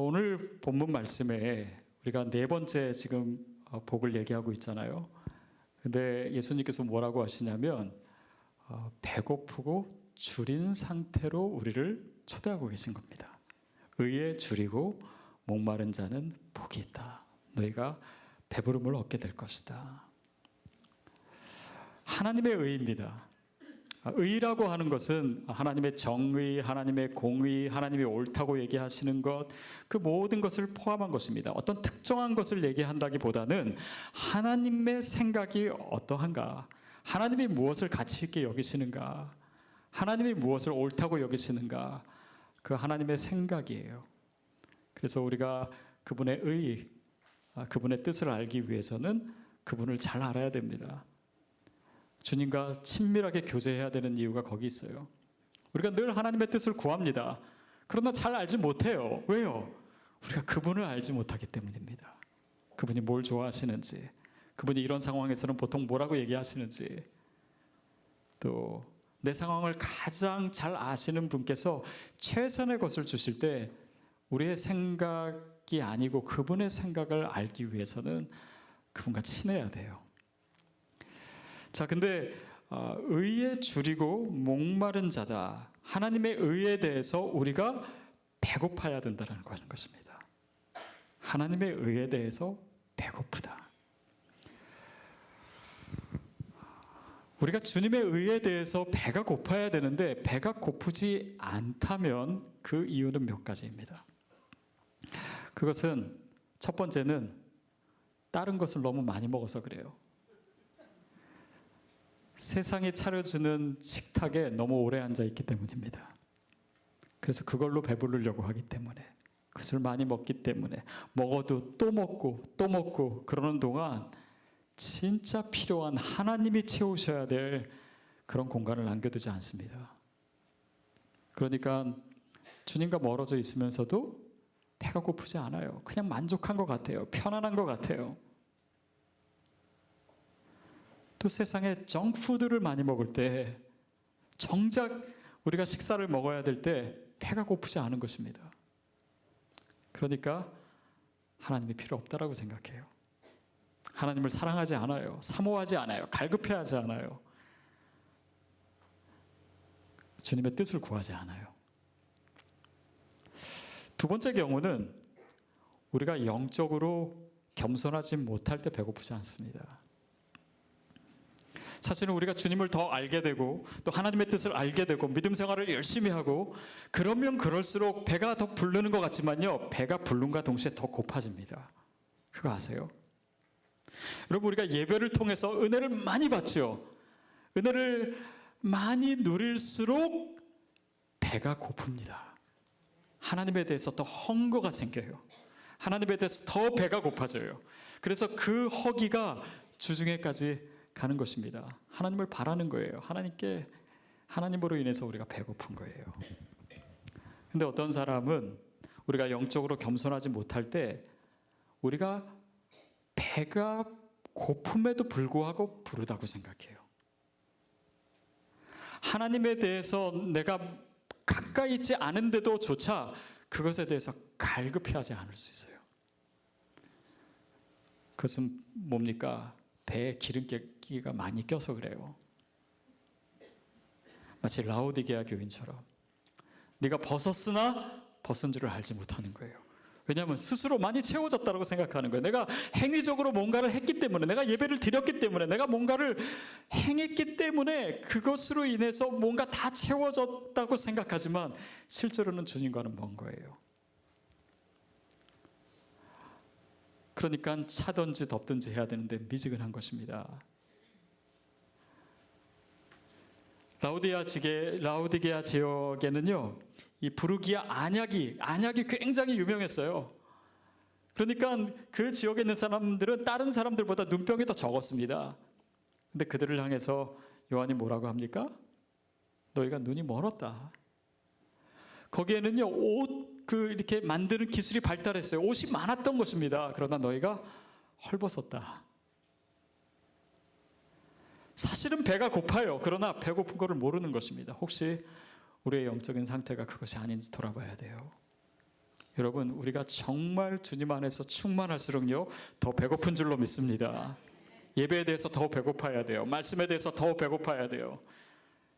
오늘 본문 말씀에 우리가 네 번째 지금 복을 얘기하고 있잖아요. 근데 예수님께서 뭐라고 하시냐면 배고프고 줄인 상태로 우리를 초대하고 계신 겁니다. 의에 줄이고 목마른 자는 복이 있다. 너희가 배부름을 얻게 될 것이다. 하나님의 의입니다. 의라고 하는 것은 하나님의 정의, 하나님의 공의, 하나님의 옳다고 얘기하시는 것, 그 모든 것을 포함한 것입니다. 어떤 특정한 것을 얘기한다기보다는 하나님의 생각이 어떠한가, 하나님이 무엇을 가치 있게 여기시는가, 하나님이 무엇을 옳다고 여기시는가, 그 하나님의 생각이에요. 그래서 우리가 그분의 의, 그분의 뜻을 알기 위해서는 그분을 잘 알아야 됩니다. 주님과 친밀하게 교제해야 되는 이유가 거기 있어요. 우리가 늘 하나님의 뜻을 구합니다. 그러나 잘 알지 못해요. 왜요? 우리가 그분을 알지 못하기 때문입니다. 그분이 뭘 좋아하시는지, 그분이 이런 상황에서는 보통 뭐라고 얘기하시는지, 또 내 상황을 가장 잘 아시는 분께서 최선의 것을 주실 때 우리의 생각이 아니고 그분의 생각을 알기 위해서는 그분과 친해야 돼요. 자, 근데 의에 줄이고 목마른 자다. 하나님의 의에 대해서 우리가 배고파야 된다는 것입니다. 하나님의 의에 대해서 배고프다. 우리가 주님의 의에 대해서 배가 고파야 되는데 배가 고프지 않다면 그 이유는 몇 가지입니다. 그것은 첫 번째는 다른 것을 너무 많이 먹어서 그래요. 세상이 차려주는 식탁에 너무 오래 앉아있기 때문입니다. 그래서 그걸로 배부르려고 하기 때문에, 그것을 많이 먹기 때문에, 먹어도 또 먹고 또 먹고 그러는 동안 진짜 필요한 하나님이 채우셔야 될 그런 공간을 남겨두지 않습니다. 그러니까 주님과 멀어져 있으면서도 배가 고프지 않아요. 그냥 만족한 것 같아요. 편안한 것 같아요. 또 세상에 정푸드를 많이 먹을 때, 정작 우리가 식사를 먹어야 될 때 배가 고프지 않은 것입니다. 그러니까 하나님이 필요 없다라고 생각해요. 하나님을 사랑하지 않아요. 사모하지 않아요. 갈급해하지 않아요. 주님의 뜻을 구하지 않아요. 두 번째 경우는 우리가 영적으로 겸손하지 못할 때 배고프지 않습니다. 사실은 우리가 주님을 더 알게 되고 또 하나님의 뜻을 알게 되고 믿음 생활을 열심히 하고 그러면 그럴수록 배가 더 부르는 것 같지만요, 배가 부른과 동시에 더 고파집니다. 그거 아세요? 여러분, 우리가 예배를 통해서 은혜를 많이 받죠. 은혜를 많이 누릴수록 배가 고픕니다. 하나님에 대해서 더 헝거가 생겨요. 하나님에 대해서 더 배가 고파져요. 그래서 그 허기가 주중에까지 가는 것입니다. 하나님을 바라는 거예요. 하나님으로 인해서 우리가 배고픈 거예요. 근데 어떤 사람은 우리가 영적으로 겸손하지 못할 때 우리가 배가 고픔에도 불구하고 부르다고 생각해요. 하나님에 대해서 내가 가까이 있지 않은데도 조차 그것에 대해서 갈급해하지 않을 수 있어요. 그것은 뭡니까? 배에 기름기가 많이 껴서 그래요. 마치 라오디게아 교인처럼 네가 벗었으나 벗은 줄을 알지 못하는 거예요. 왜냐하면 스스로 많이 채워졌다고 생각하는 거예요. 내가 행위적으로 뭔가를 했기 때문에, 내가 예배를 드렸기 때문에, 내가 뭔가를 행했기 때문에 그것으로 인해서 뭔가 다 채워졌다고 생각하지만 실제로는 주님과는 먼 거예요. 그러니까 차든지 덥든지 해야 되는데 미지근한 것입니다. 라오디게아 지역에는요, 이 부르기아 안약이 굉장히 유명했어요. 그러니까 그 지역에 있는 사람들은 다른 사람들보다 눈병이 더 적었습니다. 근데 그들을 향해서 요한이 뭐라고 합니까? 너희가 눈이 멀었다. 거기에는요, 이렇게 만드는 기술이 발달했어요. 옷이 많았던 것입니다. 그러나 너희가 헐벗었다. 사실은 배가 고파요. 그러나 배고픈 것을 모르는 것입니다. 혹시 우리의 영적인 상태가 그것이 아닌지 돌아봐야 돼요. 여러분, 우리가 정말 주님 안에서 충만할수록요 더 배고픈 줄로 믿습니다. 예배에 대해서 더 배고파야 돼요. 말씀에 대해서 더 배고파야 돼요.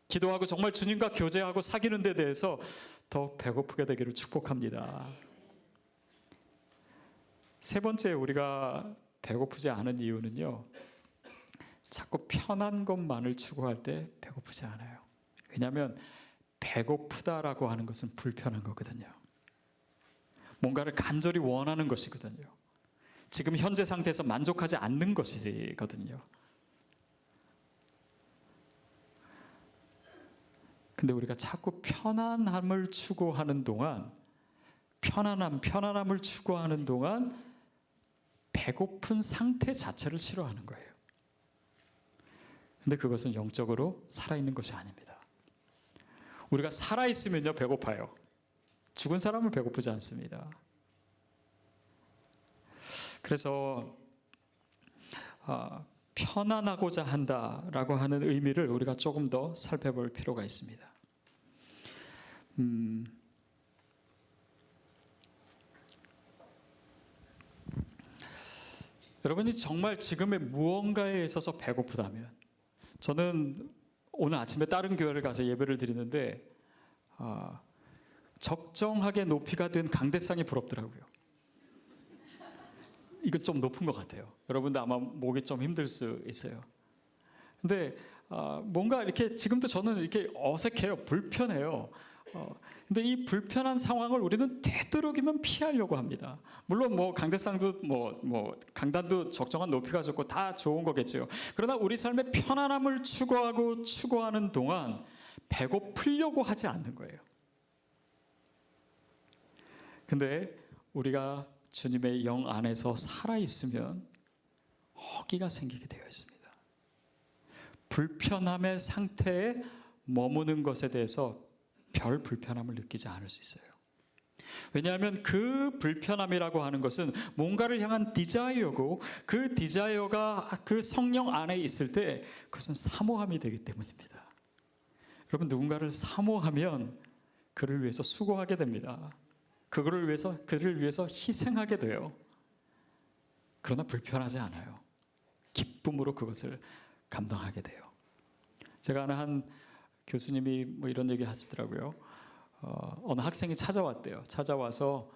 기도하고 정말 주님과 교제하고 사귀는 데 대해서 더 배고프게 되기를 축복합니다. 세 번째, 우리가 배고프지 않은 이유는요, 자꾸 편한 것만을 추구할 때 배고프지 않아요. 왜냐하면 배고프다라고 하는 것은 불편한 거거든요. 뭔가를 간절히 원하는 것이거든요. 지금 현재 상태에서 만족하지 않는 것이거든요. 근데 우리가 자꾸 편안함을 추구하는 동안, 편안함을 추구하는 동안 배고픈 상태 자체를 싫어하는 거예요. 근데 그것은 영적으로 살아있는 것이 아닙니다. 우리가 살아있으면요 배고파요. 죽은 사람은 배고프지 않습니다. 그래서 편안하고자 한다라고 하는 의미를 우리가 조금 더 살펴볼 필요가 있습니다. 여러분이 정말 지금의 무언가에 있어서 배고프다면, 저는 오늘 아침에 다른 교회를 가서 예배를 드리는데 적정하게 높이가 된 강대상이 부럽더라고요. 이건 좀 높은 것 같아요. 여러분도 아마 목이 좀 힘들 수 있어요. 근데 뭔가 이렇게 지금도 저는 이렇게 어색해요. 불편해요. 근데 이 불편한 상황을 우리는 되도록이면 피하려고 합니다. 물론 뭐 강대상도 뭐 강단도 적정한 높이가 좋고 다 좋은 거겠죠. 그러나 우리 삶의 편안함을 추구하는 동안 배고프려고 하지 않는 거예요. 근데 우리가 주님의 영 안에서 살아있으면 허기가 생기게 되어 있습니다. 불편함의 상태에 머무는 것에 대해서 별 불편함을 느끼지 않을 수 있어요. 왜냐하면 그 불편함이라고 하는 것은 뭔가를 향한 디자이어고, 그 디자이어가 그 성령 안에 있을 때 그것은 사모함이 되기 때문입니다. 여러분, 누군가를 사모하면 그를 위해서 수고하게 됩니다. 그를 위해서 희생하게 돼요. 그러나 불편하지 않아요. 기쁨으로 그것을 감당하게 돼요. 제가 아는 한 교수님이 뭐 이런 얘기 하시더라고요. 어느 학생이 찾아왔대요. 찾아와서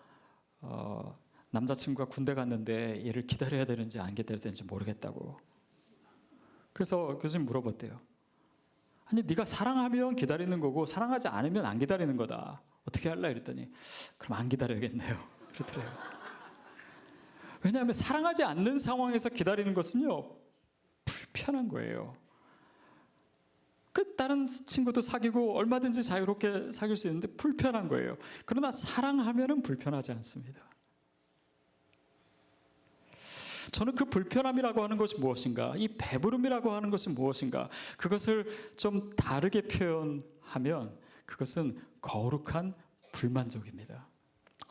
남자친구가 군대 갔는데 얘를 기다려야 되는지 안 기다려야 되는지 모르겠다고. 그래서 교수님 물어봤대요. 아니, 네가 사랑하면 기다리는 거고 사랑하지 않으면 안 기다리는 거다. 어떻게 할라 이랬더니 그럼 안 기다려야겠네요. 그러더래요. 왜냐하면 사랑하지 않는 상황에서 기다리는 것은요 불편한 거예요. 다른 친구도 사귀고 얼마든지 자유롭게 사귈 수 있는데 불편한 거예요. 그러나 사랑하면은 불편하지 않습니다. 저는 그 불편함이라고 하는 것이 무엇인가, 이 배부름이라고 하는 것은 무엇인가, 그것을 좀 다르게 표현하면 그것은 거룩한 불만족입니다.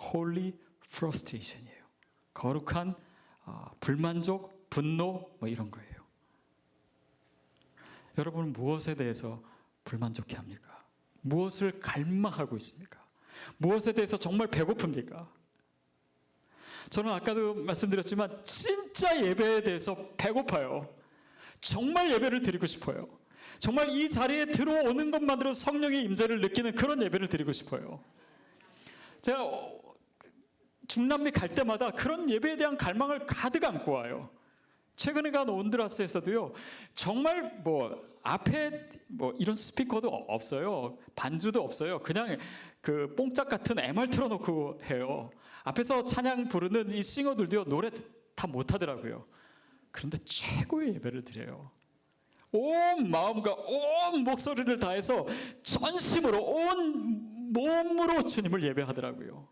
Holy frustration이에요. 거룩한 불만족, 분노 뭐 이런 거예요. 여러분은 무엇에 대해서 불만족해 합니까? 무엇을 갈망하고 있습니까? 무엇에 대해서 정말 배고픕니까? 저는 아까도 말씀드렸지만 진짜 예배에 대해서 배고파요. 정말 예배를 드리고 싶어요. 정말 이 자리에 들어오는 것만으로 성령의 임재를 느끼는 그런 예배를 드리고 싶어요. 제가 중남미 갈 때마다 그런 예배에 대한 갈망을 가득 안고 와요. 최근에 간 온드라스에서도요, 정말 앞에 이런 스피커도 없어요. 반주도 없어요. 그냥 그 뽕짝 같은 MR 틀어놓고 해요. 앞에서 찬양 부르는 이 싱어들도요, 노래 다 못하더라고요. 그런데 최고의 예배를 드려요. 온 마음과 온 목소리를 다해서 전심으로 온 몸으로 주님을 예배하더라고요.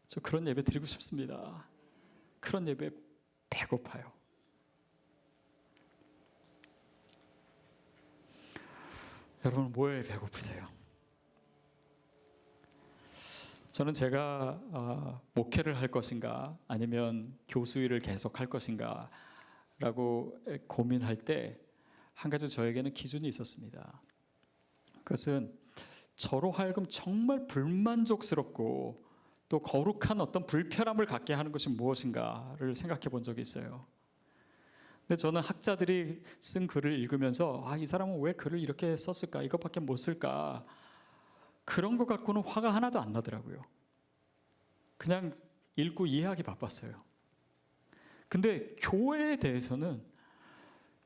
저 그런 예배 드리고 싶습니다. 그런 예배 배고파요. 여러분, 뭐에 배고프세요? 저는 제가 목회를 할 것인가 아니면 교수 일을 계속 할 것인가 라고 고민할 때 한 가지 저에게는 기준이 있었습니다. 그것은 저로 하여금 정말 불만족스럽고 또 거룩한 어떤 불편함을 갖게 하는 것이 무엇인가를 생각해 본 적이 있어요. 근데 저는 학자들이 쓴 글을 읽으면서 이 사람은 왜 글을 이렇게 썼을까? 이것밖에 못 쓸까? 그런 것 갖고는 화가 하나도 안 나더라고요. 그냥 읽고 이해하기 바빴어요. 근데 교회에 대해서는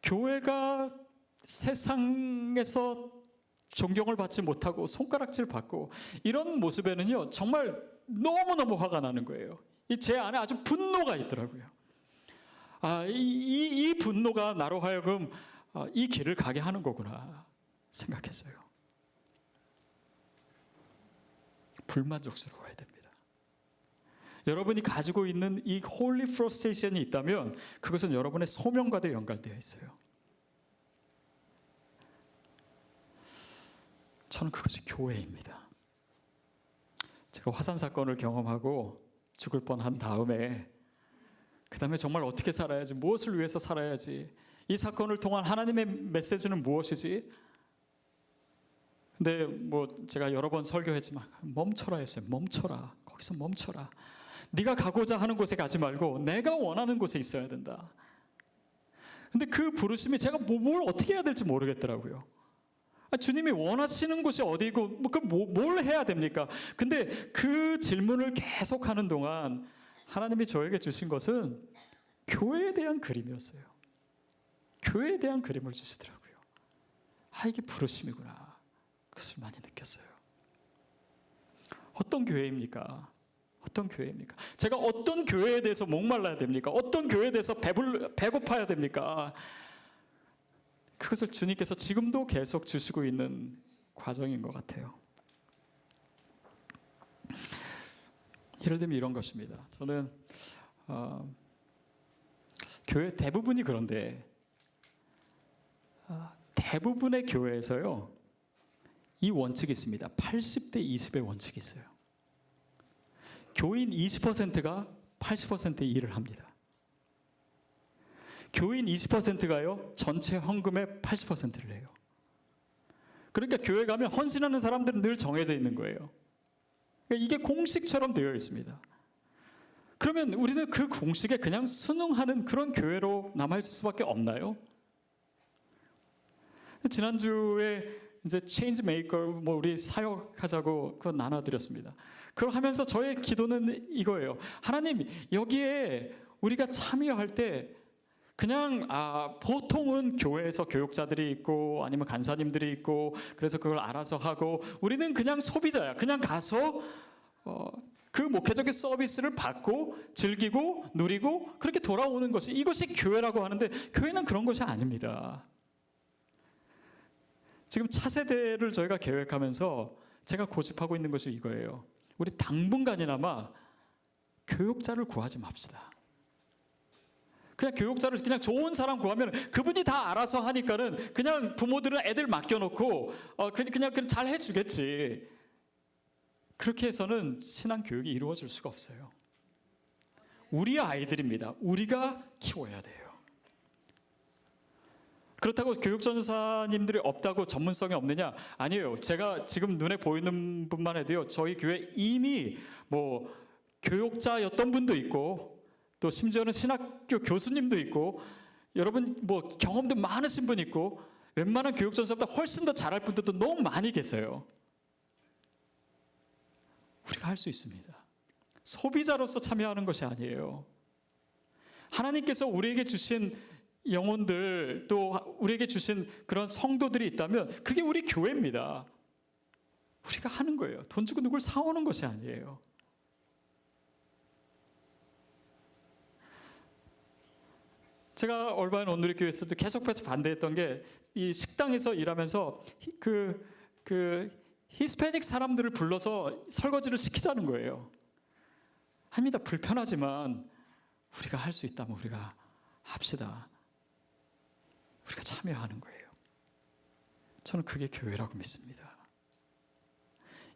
교회가 세상에서 존경을 받지 못하고 손가락질 받고 이런 모습에는요, 정말 너무너무 화가 나는 거예요. 제 안에 아주 분노가 있더라고요. 이 분노가 나로 하여금 이 길을 가게 하는 거구나 생각했어요. 불만족스러워야 됩니다. 여러분이 가지고 있는 이 홀리 프러스트레이션이 있다면 그것은 여러분의 소명과도 연관되어 있어요. 저는 그것이 교회입니다. 제가 화산 사건을 경험하고 죽을 뻔한 다음에 그 다음에 정말 어떻게 살아야지, 무엇을 위해서 살아야지, 이 사건을 통한 하나님의 메시지는 무엇이지? 근데 제가 여러 번 설교했지만 멈춰라 했어요. 멈춰라. 거기서 멈춰라. 네가 가고자 하는 곳에 가지 말고 내가 원하는 곳에 있어야 된다. 근데 그 부르심이 제가 뭘 어떻게 해야 될지 모르겠더라고요. 주님이 원하시는 곳이 어디고 뭘 해야 됩니까? 근데 그 질문을 계속하는 동안 하나님이 저에게 주신 것은 교회에 대한 그림이었어요. 교회에 대한 그림을 주시더라고요. 이게 부르심이구나. 그것을 많이 느꼈어요. 어떤 교회입니까? 어떤 교회입니까? 제가 어떤 교회에 대해서 목말라야 됩니까? 어떤 교회에 대해서 배고파야 됩니까? 그것을 주님께서 지금도 계속 주시고 있는 과정인 것 같아요. 예를 들면 이런 것입니다. 저는 교회 대부분이 그런데 대부분의 교회에서요, 이 원칙이 있습니다. 80대 20의 원칙이 있어요. 교인 20%가 80%의 일을 합니다. 교인 20%가요, 전체 헌금의 80%를 해요. 그러니까 교회 가면 헌신하는 사람들은 늘 정해져 있는 거예요. 그러니까 이게 공식처럼 되어 있습니다. 그러면 우리는 그 공식에 그냥 순응하는 그런 교회로 남아있을 수밖에 없나요? 지난주에 이제 체인지 메이커 우리 사역하자고 그거 나눠드렸습니다. 그걸 하면서 저의 기도는 이거예요. 하나님, 여기에 우리가 참여할 때 그냥 보통은 교회에서 교육자들이 있고 아니면 간사님들이 있고 그래서 그걸 알아서 하고 우리는 그냥 소비자야. 그냥 가서 그 목회적인 서비스를 받고 즐기고 누리고 그렇게 돌아오는 것이, 이것이 교회라고 하는데 교회는 그런 것이 아닙니다. 지금 차세대를 저희가 계획하면서 제가 고집하고 있는 것이 이거예요. 우리 당분간이나마 교육자를 구하지 맙시다. 그냥 교육자를 그냥 좋은 사람 구하면 그분이 다 알아서 하니까는 그냥 부모들은 애들 맡겨놓고 그냥 잘 해주겠지. 그렇게 해서는 신앙 교육이 이루어질 수가 없어요. 우리 아이들입니다. 우리가 키워야 돼요. 그렇다고 교육전사님들이 없다고 전문성이 없느냐? 아니에요. 제가 지금 눈에 보이는 분만 해도요, 저희 교회 이미 교육자였던 분도 있고 또 심지어는 신학교 교수님도 있고 여러분 경험도 많으신 분 있고 웬만한 교육전사보다 훨씬 더 잘할 분들도 너무 많이 계세요. 우리가 할 수 있습니다. 소비자로서 참여하는 것이 아니에요. 하나님께서 우리에게 주신 영혼들, 또 우리에게 주신 그런 성도들이 있다면 그게 우리 교회입니다. 우리가 하는 거예요. 돈 주고 누굴 사오는 것이 아니에요. 제가 얼바인 온누리교회 있을 때 계속해서 반대했던 게 이 식당에서 일하면서 그 히스패닉 사람들을 불러서 설거지를 시키자는 거예요. 합니다. 불편하지만 우리가 할 수 있다면 우리가 합시다. 우리가 참여하는 거예요. 저는 그게 교회라고 믿습니다.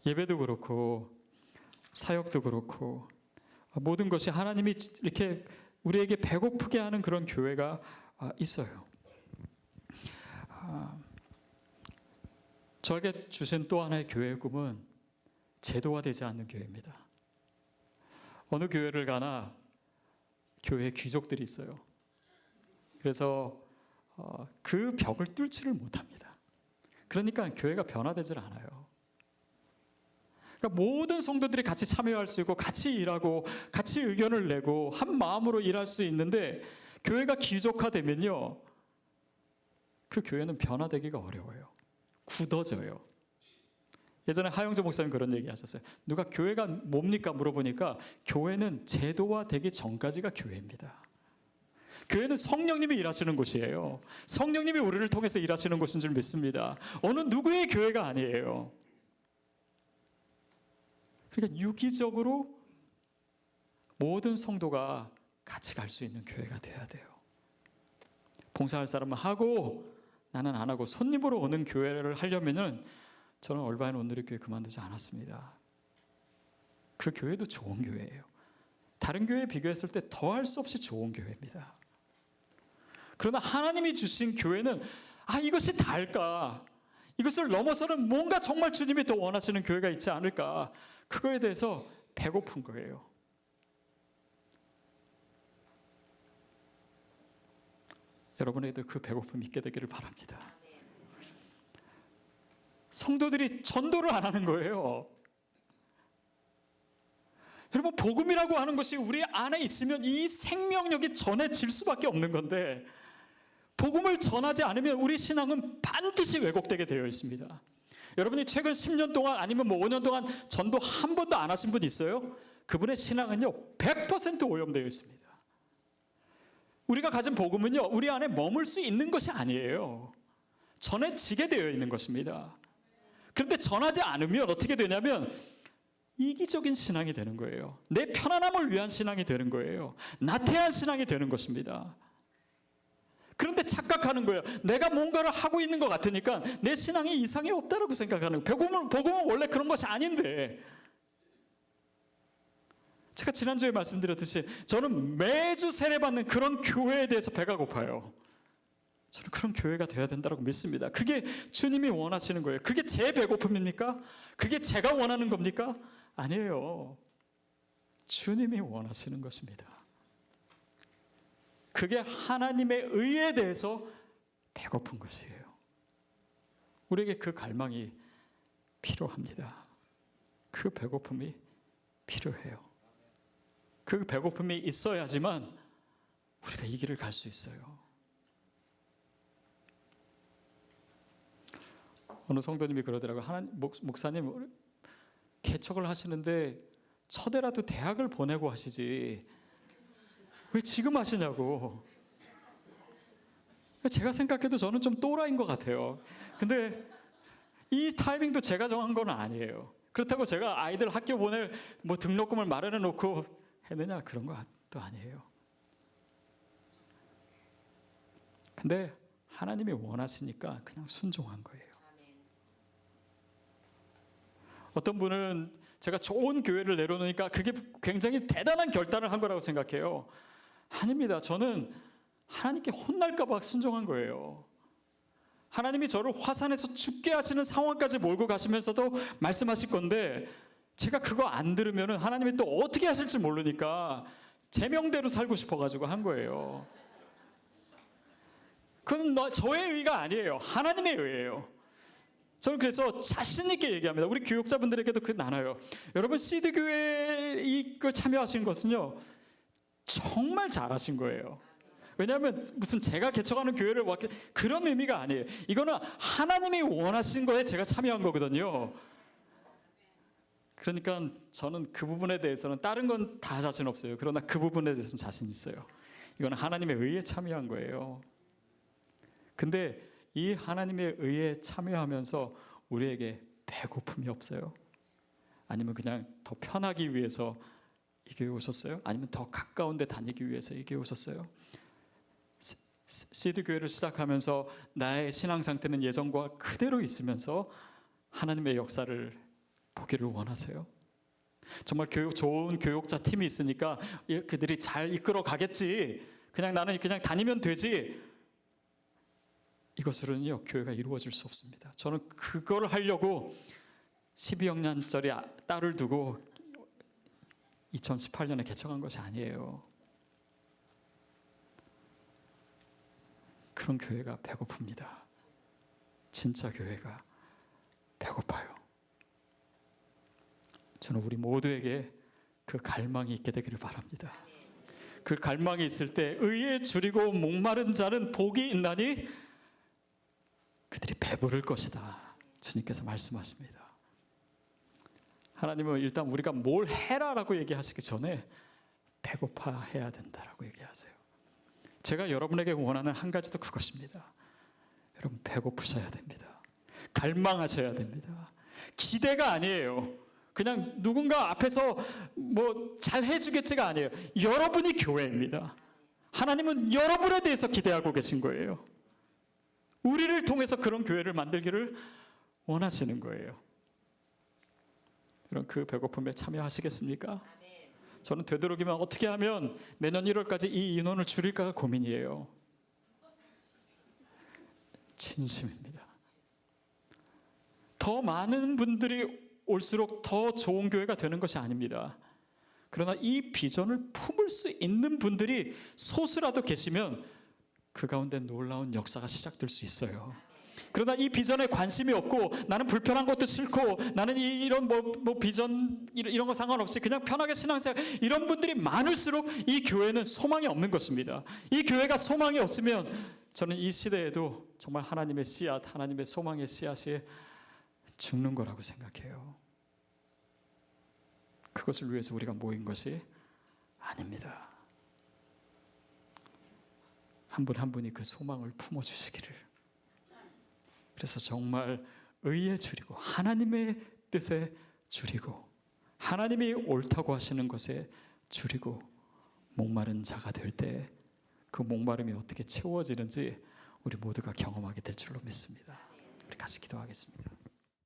예배도 그렇고 사역도 그렇고 모든 것이 하나님이 이렇게 우리에게 배고프게 하는 그런 교회가 있어요. 저에게 주신 또 하나의 교회의 꿈은 제도화되지 않는 교회입니다. 어느 교회를 가나 교회 귀족들이 있어요. 그래서 그 벽을 뚫지를 못합니다. 그러니까 교회가 변화되질 않아요. 그러니까 모든 성도들이 같이 참여할 수 있고 같이 일하고 같이 의견을 내고 한 마음으로 일할 수 있는데 교회가 귀족화되면요, 그 교회는 변화되기가 어려워요. 굳어져요. 예전에 하영재 목사님 그런 얘기 하셨어요. 누가 교회가 뭡니까 물어보니까 교회는 제도화되기 전까지가 교회입니다. 교회는 성령님이 일하시는 곳이에요. 성령님이 우리를 통해서 일하시는 곳인 줄 믿습니다. 어느 누구의 교회가 아니에요. 그러니까 유기적으로 모든 성도가 같이 갈 수 있는 교회가 돼야 돼요. 봉사할 사람은 하고 나는 안 하고 손님으로 오는 교회를 하려면은 저는 얼바인 온누리교회 그만두지 않았습니다. 그 교회도 좋은 교회예요. 다른 교회에 비교했을 때 더할 수 없이 좋은 교회입니다. 그러나 하나님이 주신 교회는 이것이 다일까? 이것을 넘어서는 뭔가 정말 주님이 더 원하시는 교회가 있지 않을까? 그거에 대해서 배고픈 거예요. 여러분에게도 그 배고픔이 있게 되기를 바랍니다. 성도들이 전도를 안 하는 거예요. 여러분, 복음이라고 하는 것이 우리 안에 있으면 이 생명력이 전해질 수밖에 없는 건데 복음을 전하지 않으면 우리 신앙은 반드시 왜곡되게 되어 있습니다. 여러분이 최근 10년 동안 아니면 5년 동안 전도 한 번도 안 하신 분 있어요? 그분의 신앙은요 100% 오염되어 있습니다. 우리가 가진 복음은요 우리 안에 머물 수 있는 것이 아니에요. 전해지게 되어 있는 것입니다. 그런데 전하지 않으면 어떻게 되냐면 이기적인 신앙이 되는 거예요. 내 편안함을 위한 신앙이 되는 거예요. 나태한 신앙이 되는 것입니다. 그런데 착각하는 거예요. 내가 뭔가를 하고 있는 것 같으니까 내 신앙에 이상이 없다라고 생각하는 거예요. 복음은 원래 그런 것이 아닌데. 제가 지난주에 말씀드렸듯이 저는 매주 세례받는 그런 교회에 대해서 배가 고파요. 저는 그런 교회가 되어야 된다고 믿습니다. 그게 주님이 원하시는 거예요. 그게 제 배고픔입니까? 그게 제가 원하는 겁니까? 아니에요. 주님이 원하시는 것입니다. 그게 하나님의 의에 대해서 배고픈 것이에요. 우리에게 그 갈망이 필요합니다. 그 배고픔이 필요해요. 그 배고픔이 있어야지만 우리가 이 길을 갈 수 있어요. 어느 성도님이 그러더라고요. 목사님 개척을 하시는데 첫해라도 대학을 보내고 하시지 왜 지금 하시냐고. 제가 생각해도 저는 좀 또라이인 것 같아요. 근데 이 타이밍도 제가 정한 건 아니에요. 그렇다고 제가 아이들 학교 보낼 등록금을 마련해 놓고 했느냐 그런 것도 아니에요. 근데 하나님이 원하시니까 그냥 순종한 거예요. 어떤 분은 제가 좋은 교회를 내려놓으니까 그게 굉장히 대단한 결단을 한 거라고 생각해요. 아닙니다. 저는 하나님께 혼날까 봐 순종한 거예요. 하나님이 저를 화산에서 죽게 하시는 상황까지 몰고 가시면서도 말씀하실 건데 제가 그거 안 들으면 하나님이 또 어떻게 하실지 모르니까 제 명대로 살고 싶어가지고 한 거예요. 그건 저의 의가 아니에요. 하나님의 의예요. 저는 그래서 자신 있게 얘기합니다. 우리 교육자분들에게도 그 나눠요. 여러분 시드교회에 이거 참여하신 것은요 정말 잘하신 거예요. 왜냐하면 무슨 제가 개척하는 교회를 그런 의미가 아니에요. 이거는 하나님이 원하신 거에 제가 참여한 거거든요. 그러니까 저는 그 부분에 대해서는 다른 건 다 자신 없어요. 그러나 그 부분에 대해서는 자신 있어요. 이거는 하나님의 의에 참여한 거예요. 근데 이 하나님의 의에 참여하면서 우리에게 배고픔이 없어요? 아니면 그냥 더 편하기 위해서 이 교회에 오셨어요? 아니면 더 가까운 데 다니기 위해서 이 교회에 오셨어요? 시드 교회를 시작하면서 나의 신앙 상태는 예전과 그대로 있으면서 하나님의 역사를 보기를 원하세요? 정말 좋은 교육자 팀이 있으니까 그들이 잘 이끌어 가겠지. 나는 그냥 다니면 되지. 이것으로는요 교회가 이루어질 수 없습니다. 저는 그걸 하려고 12학년짜리 딸을 두고 2018년에 개척한 것이 아니에요. 그런 교회가 배고픕니다. 진짜 교회가 배고파요. 저는 우리 모두에게 그 갈망이 있게 되기를 바랍니다. 그 갈망이 있을 때 의에 줄이고 목마른 자는 복이 있나니 그들이 배부를 것이다. 주님께서 말씀하십니다. 하나님은 일단 우리가 뭘 해라라고 얘기하시기 전에 배고파해야 된다라고 얘기하세요. 제가 여러분에게 원하는 한 가지도 그것입니다. 여러분 배고프셔야 됩니다. 갈망하셔야 됩니다. 기대가 아니에요. 그냥 누군가 앞에서 뭐 잘 해주겠지가 아니에요. 여러분이 교회입니다. 하나님은 여러분에 대해서 기대하고 계신 거예요. 우리를 통해서 그런 교회를 만들기를 원하시는 거예요. 여러분 그 배고픔에 참여하시겠습니까? 저는 되도록이면 어떻게 하면 내년 1월까지 이 인원을 줄일까가 고민이에요. 진심입니다. 더 많은 분들이 올수록 더 좋은 교회가 되는 것이 아닙니다. 그러나 이 비전을 품을 수 있는 분들이 소수라도 계시면 그 가운데 놀라운 역사가 시작될 수 있어요. 그러나 이 비전에 관심이 없고 나는 불편한 것도 싫고 나는 이런 뭐 비전 이런 거 상관없이 그냥 편하게 신앙생활 이런 분들이 많을수록 이 교회는 소망이 없는 것입니다. 이 교회가 소망이 없으면 저는 이 시대에도 정말 하나님의 씨앗, 하나님의 소망의 씨앗이 죽는 거라고 생각해요. 그것을 위해서 우리가 모인 것이 아닙니다. 한 분 한 분이 그 소망을 품어주시기를. 그래서 정말 의에 줄이고 하나님의 뜻에 줄이고 하나님이 옳다고 하시는 것에 줄이고 목마른 자가 될 때 그 목마름이 어떻게 채워지는지 우리 모두가 경험하게 될 줄로 믿습니다. 우리 같이 기도하겠습니다.